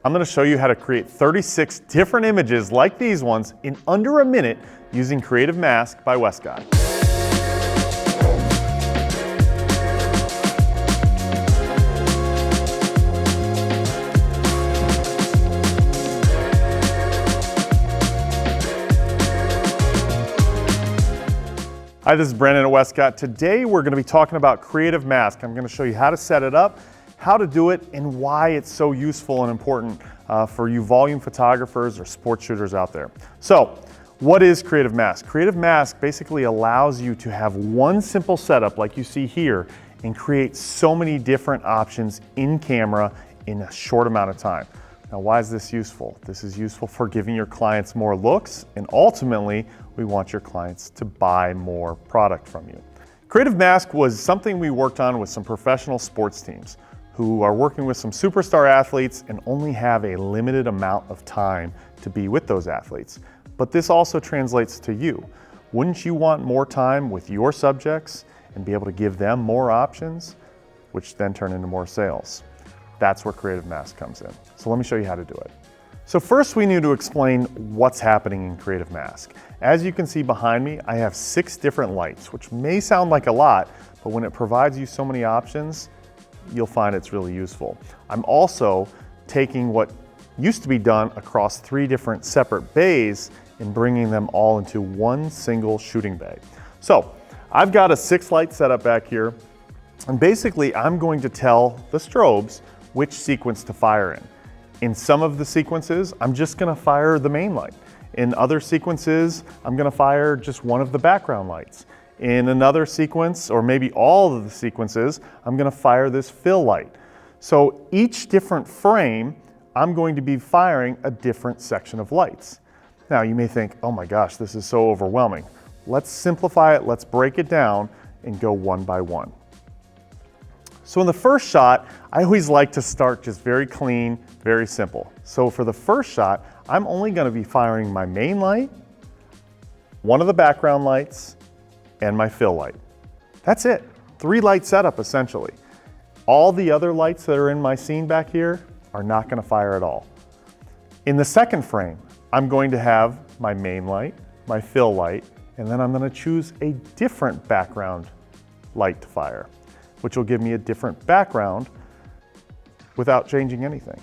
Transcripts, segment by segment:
I'm going to show you how to create 36 different images like these ones in under a minute using Creative Mask by Westcott. Hi, this is Brandon at Westcott. Today we're going to be talking about Creative Mask. I'm going to show you how to set it up, how to do it, and why it's so useful and important for you volume photographers or sports shooters out there. So, what is Creative Mask? Creative Mask basically allows you to have one simple setup like you see here and create so many different options in camera in a short amount of time. Now, why is this useful? This is useful for giving your clients more looks, and ultimately, we want your clients to buy more product from you. Creative Mask was something we worked on with some professional sports teams who are working with some superstar athletes and only have a limited amount of time to be with those athletes. But this also translates to you. Wouldn't you want more time with your subjects and be able to give them more options, which then turn into more sales? That's where Creative Mask comes in. So let me show you how to do it. So first we need to explain what's happening in Creative Mask. As you can see behind me, I have 6 different lights, which may sound like a lot, but when it provides you so many options, you'll find it's really useful. I'm also taking what used to be done across 3 different separate bays and bringing them all into one single shooting bay. So I've got a 6 light setup back here, and basically I'm going to tell the strobes which sequence to fire in. In some of the sequences, I'm just gonna fire the main light. In other sequences, I'm gonna fire just one of the background lights. In another sequence, or maybe all of the sequences, I'm gonna fire this fill light. So each different frame, I'm going to be firing a different section of lights. Now you may think, oh my gosh, this is so overwhelming. Let's simplify it, let's break it down and go one by one. So in the first shot, I always like to start just very clean, very simple. So for the first shot, I'm only gonna be firing my main light, one of the background lights, and my fill light. That's it, 3 light setup essentially. All the other lights that are in my scene back here are not gonna fire at all. In the second frame, I'm going to have my main light, my fill light, and then I'm gonna choose a different background light to fire, which will give me a different background without changing anything.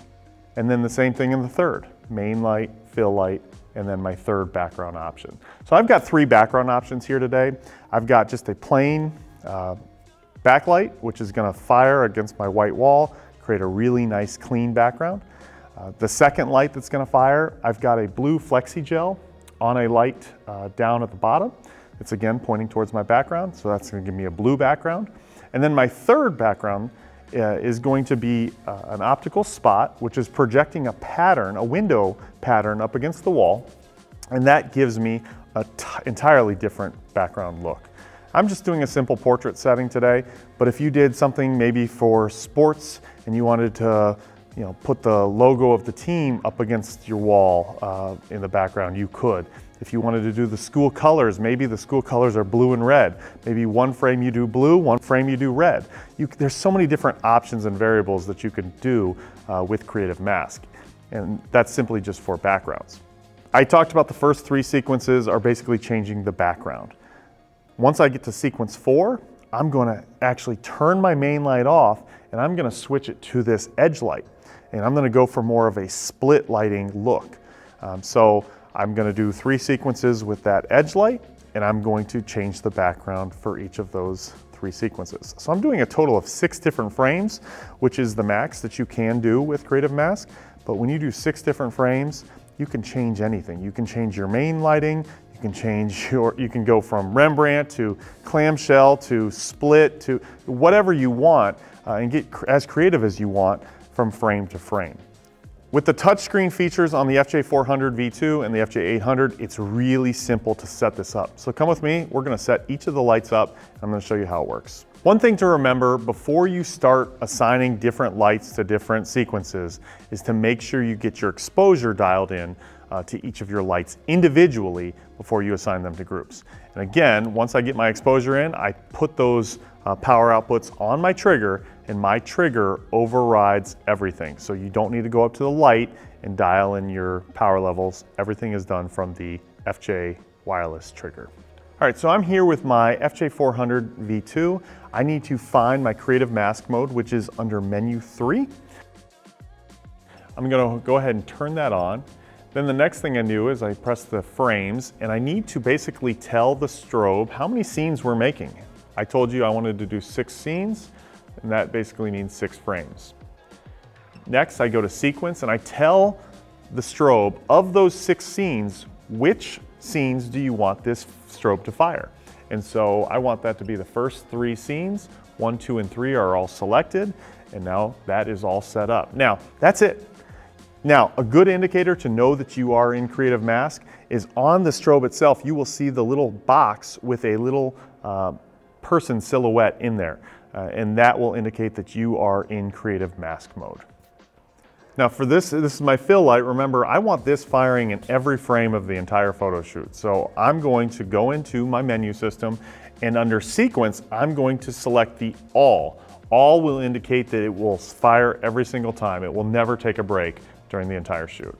And then the same thing in the third, main light, fill light, and then my third background option. So I've got 3 background options here today. I've got just a plain backlight, which is gonna fire against my white wall, create a really nice clean background. The second light that's gonna fire, I've got a blue flexi gel on a light down at the bottom. It's again pointing towards my background, so that's gonna give me a blue background. And then my third background is going to be an optical spot, which is projecting a pattern, a window pattern up against the wall, and that gives me an entirely different background look. I'm just doing a simple portrait setting today, but if you did something maybe for sports and you wanted to put the logo of the team up against your wall in the background, you could. If you wanted to do the school colors, maybe the school colors are blue and red. Maybe one frame you do blue, one frame you do red. There's so many different options and variables that you can do with Creative Mask. And that's simply just for backgrounds. I talked about the first 3 sequences are basically changing the background. Once I get to sequence 4, I'm gonna actually turn my main light off and I'm gonna switch it to this edge light. And I'm gonna go for more of a split lighting look. So I'm gonna do 3 sequences with that edge light, and I'm going to change the background for each of those 3 sequences. So I'm doing a total of 6 different frames, which is the max that you can do with Creative Mask. But when you do 6 different frames, you can change anything. You can change your main lighting, you can go from Rembrandt to clamshell to split to whatever you want and get as creative as you want from frame to frame. With the touchscreen features on the FJ400 V2 and the FJ800, it's really simple to set this up. So come with me, we're gonna set each of the lights up, and I'm gonna show you how it works. One thing to remember before you start assigning different lights to different sequences is to make sure you get your exposure dialed in to each of your lights individually before you assign them to groups. And again, once I get my exposure in, I put those power outputs on my trigger, and my trigger overrides everything. So you don't need to go up to the light and dial in your power levels. Everything is done from the FJ wireless trigger. All right, so I'm here with my FJ400 V2. I need to find my creative mask mode, which is under menu 3. I'm gonna go ahead and turn that on. Then the next thing I do is I press the frames, and I need to basically tell the strobe how many scenes we're making. I told you I wanted to do 6 scenes, and that basically means 6 frames. Next, I go to sequence, and I tell the strobe of those 6 scenes, which scenes do you want this strobe to fire? And so I want that to be the first 3 scenes. 1, 2, and 3 are all selected, and now that is all set up. Now, that's it. Now, a good indicator to know that you are in Creative Mask is on the strobe itself, you will see the little box with a little person silhouette in there, and that will indicate that you are in Creative Mask mode. Now for this is my fill light. Remember, I want this firing in every frame of the entire photo shoot. So I'm going to go into my menu system, and under sequence, I'm going to select the all. All will indicate that it will fire every single time. It will never take a break during the entire shoot.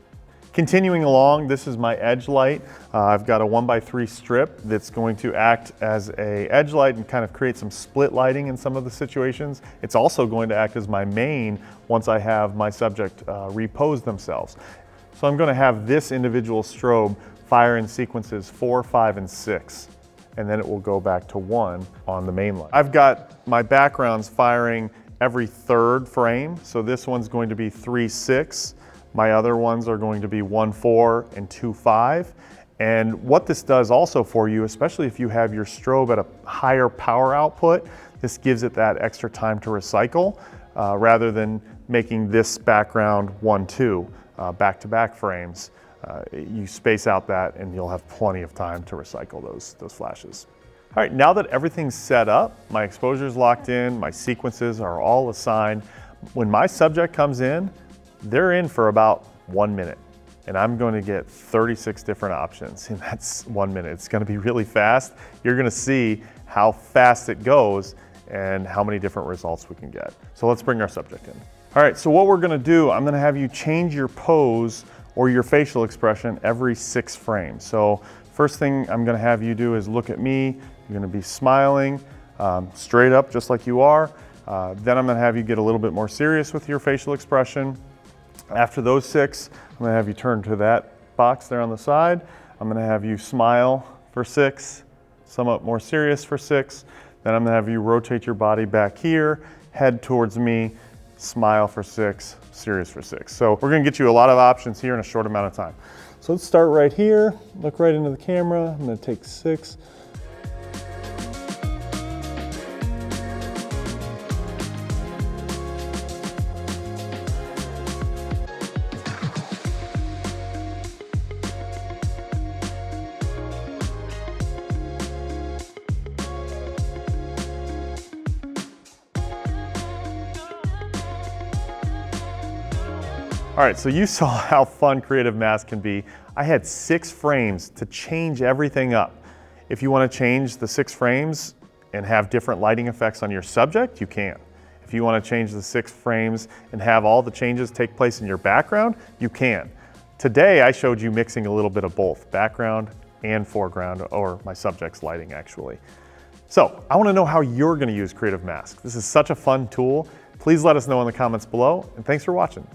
Continuing along, this is my edge light. I've got a 1x3 strip that's going to act as a edge light and kind of create some split lighting in some of the situations. It's also going to act as my main once I have my subject repose themselves. So I'm going to have this individual strobe fire in sequences 4, 5, and 6, and then it will go back to 1 on the main light. I've got my backgrounds firing every 3rd frame, so this one's going to be 3, 6. My other ones are going to be 1, 4, and 2, 5. And what this does also for you, especially if you have your strobe at a higher power output, this gives it that extra time to recycle rather than making this background 1, 2 back-to-back frames. You space out that and you'll have plenty of time to recycle those flashes. All right, now that everything's set up, my exposure's locked in, my sequences are all assigned. When my subject comes in, they're in for about 1 minute, and I'm going to get 36 different options, and that's 1 minute. It's going to be really fast. You're going to see how fast it goes and how many different results we can get. So let's bring our subject in. All right, so what we're going to do, I'm going to have you change your pose or your facial expression every 6 frames. So first thing I'm going to have you do is look at me. You're going to be smiling straight up just like you are. Then I'm going to have you get a little bit more serious with your facial expression. After those 6, I'm going to have you turn to that box there on the side. I'm going to have you smile for 6, somewhat more serious for 6. Then I'm going to have you rotate your body back here, head towards me, smile for 6, serious for 6. So we're going to get you a lot of options here in a short amount of time. So let's start right here, look right into the camera. I'm going to take 6. All right, so you saw how fun Creative Mask can be. I had 6 frames to change everything up. If you want to change the 6 frames and have different lighting effects on your subject, you can. If you want to change the 6 frames and have all the changes take place in your background, you can. Today, I showed you mixing a little bit of both, background and foreground, or my subject's lighting actually. So I want to know how you're going to use Creative Mask. This is such a fun tool. Please let us know in the comments below, and thanks for watching.